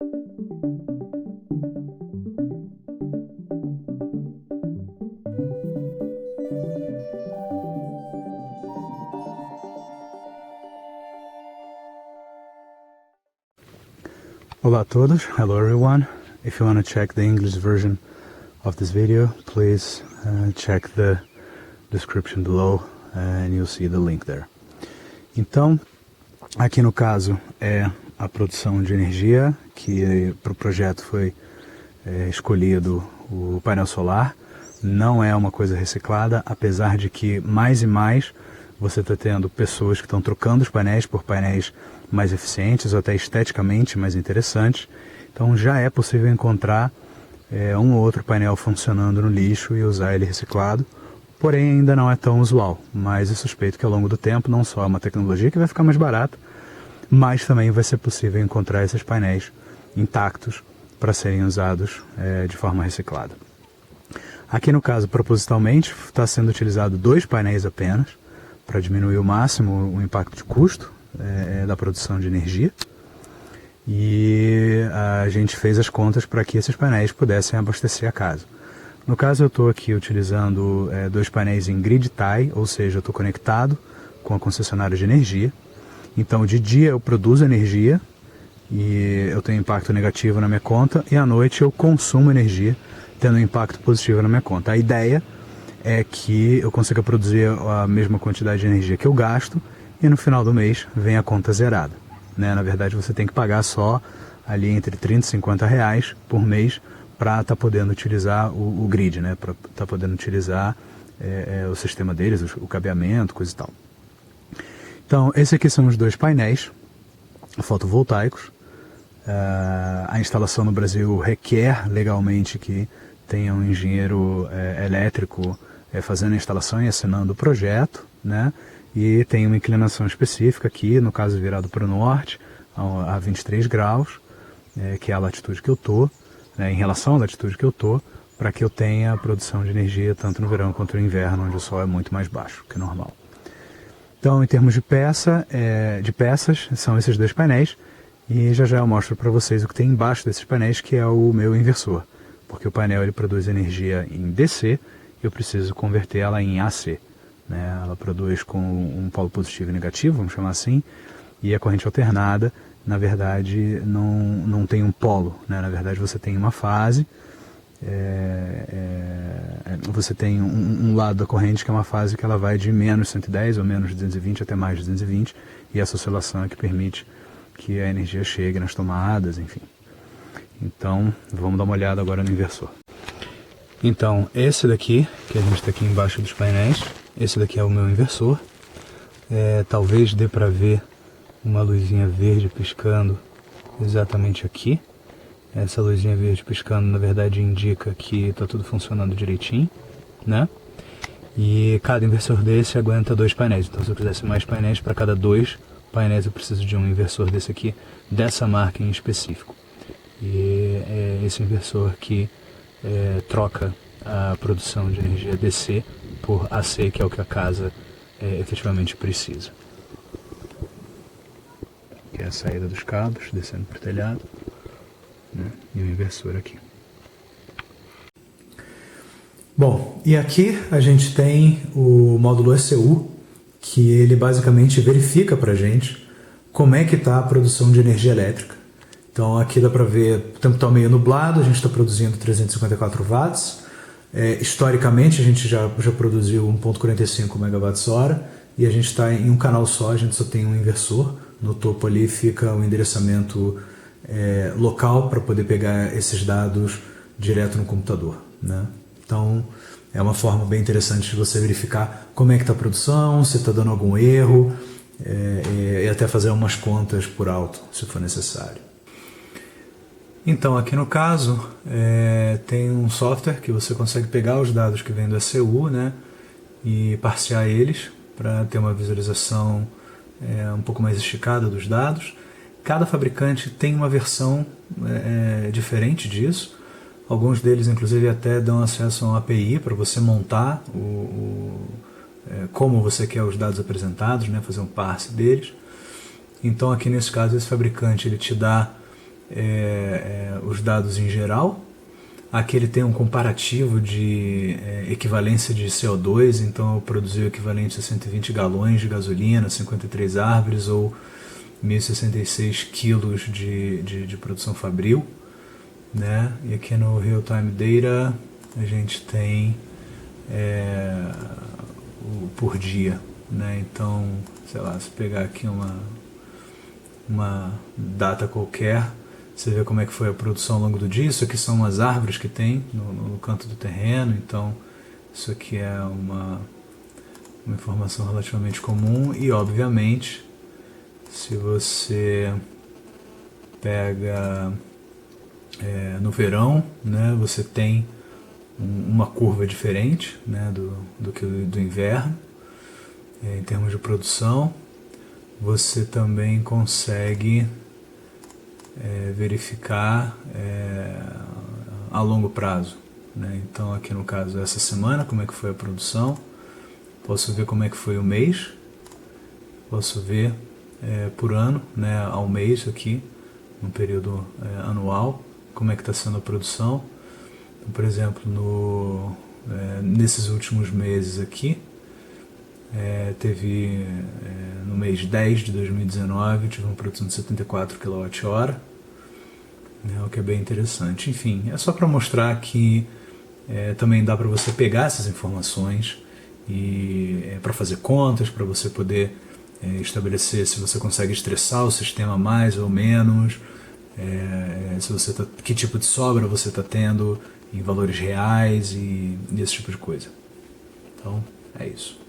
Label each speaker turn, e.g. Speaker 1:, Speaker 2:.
Speaker 1: Olá a todos, hello everyone. If you want to check the English version of this video, please check the description below and you'll see the link there. Então, aqui no caso é a produção de energia, que para o projeto foi escolhido o painel solar. Não é uma coisa reciclada, apesar de que mais e mais você está tendo pessoas que estão trocando os painéis por painéis mais eficientes ou até esteticamente mais interessantes. Então já é possível encontrar um ou outro painel funcionando no lixo e usar ele reciclado, porém ainda não é tão usual. Mas eu suspeito que ao longo do tempo não só é uma tecnologia que vai ficar mais barata, mas também vai ser possível encontrar esses painéis intactos para serem usados de forma reciclada. Aqui no caso, propositalmente, está sendo utilizado 2 painéis apenas, para diminuir ao máximo o impacto de custo da produção de energia. E a gente fez as contas para que esses painéis pudessem abastecer a casa. No caso eu estou aqui utilizando 2 painéis em grid tie, ou seja, eu estou conectado com a concessionária de energia. Então de dia eu produzo energia e eu tenho impacto negativo na minha conta, e à noite eu consumo energia, tendo um impacto positivo na minha conta. A ideia é que eu consiga produzir a mesma quantidade de energia que eu gasto e no final do mês vem a conta zerada. Na verdade você tem que pagar só ali entre 30 e 50 reais por mês para estar podendo utilizar o grid, para estar podendo utilizar o sistema deles, o cabeamento, coisa e tal. Então esses aqui são os 2 painéis fotovoltaicos. A instalação no Brasil requer legalmente que tenha um engenheiro elétrico fazendo a instalação e assinando o projeto, e tem uma inclinação específica aqui, no caso virado para o norte, a 23 graus, que é a latitude que eu estou, em relação à latitude que eu estou, para que eu tenha a produção de energia tanto no verão quanto no inverno, onde o sol é muito mais baixo que o normal. Então, em termos de peças, são esses 2 painéis, e já eu mostro para vocês o que tem embaixo desses painéis, que é o meu inversor, porque o painel ele produz energia em DC, e eu preciso converter ela em AC. Ela produz com um polo positivo e negativo, vamos chamar assim, e a corrente alternada, na verdade, não tem um polo, na verdade você tem uma fase, você tem um lado da corrente que é uma fase que ela vai de menos 110 ou menos 220 até mais 220, e essa oscilação é que permite que a energia chegue nas tomadas, enfim. Então, vamos dar uma olhada agora no inversor. Então, esse daqui, que a gente está aqui embaixo dos painéis, esse daqui é o meu inversor. Talvez dê para ver uma luzinha verde piscando exatamente aqui. Essa luzinha verde piscando, na verdade, indica que está tudo funcionando direitinho, E cada inversor desse aguenta 2 painéis. Então, se eu quisesse mais painéis, para cada 2 painéis eu preciso de um inversor desse aqui, dessa marca em específico. E é esse inversor que troca a produção de energia DC por AC, que é o que a casa efetivamente precisa. Aqui é a saída dos cabos, descendo para o telhado, e o inversor aqui. Bom, e aqui a gente tem o módulo ECU, que ele basicamente verifica para a gente como é que está a produção de energia elétrica. Então aqui dá para ver, o tempo está meio nublado, a gente está produzindo 354 watts. Historicamente a gente já produziu 1,45 megawatts-hora e a gente está em um canal só, a gente só tem um inversor. No topo ali fica o endereçamento local para poder pegar esses dados direto no computador, Então é uma forma bem interessante de você verificar como é que está a produção, se está dando algum erro, e até fazer umas contas por alto, se for necessário. Então, aqui no caso, tem um software que você consegue pegar os dados que vêm do ECU, e parsear eles para ter uma visualização um pouco mais esticada dos dados. Cada fabricante tem uma versão diferente disso. Alguns deles, inclusive, até dão acesso a uma API para você montar como você quer os dados apresentados, fazer um parse deles. Então, aqui nesse caso, esse fabricante ele te dá os dados em geral. Aqui ele tem um comparativo de equivalência de CO2, então eu produzi o equivalente a 120 galões de gasolina, 53 árvores ou 1.066 quilos de produção fabril, né? E aqui no Real Time Data a gente tem por dia, né? Então, sei lá, se pegar aqui uma data qualquer, você vê como é que foi a produção ao longo do dia. Isso aqui são umas árvores que tem no canto do terreno, então isso aqui é uma informação relativamente comum. E obviamente, se você pega no verão, né, você tem uma curva diferente, né, do que do inverno, em termos de produção. Você também consegue verificar a longo prazo, né? Então aqui no caso essa semana, como é que foi a produção, posso ver como é que foi o mês, posso ver por ano, né, ao mês aqui, no período anual, como é que está sendo a produção. Então, por exemplo, nesses últimos meses aqui, teve no mês 10 de 2019, tive uma produção de 74 kWh, né, o que é bem interessante. Enfim, é só para mostrar que também dá para você pegar essas informações e para fazer contas, para você poder estabelecer se você consegue estressar o sistema mais ou menos, se você que tipo de sobra você está tendo em valores reais e esse tipo de coisa. Então, é isso.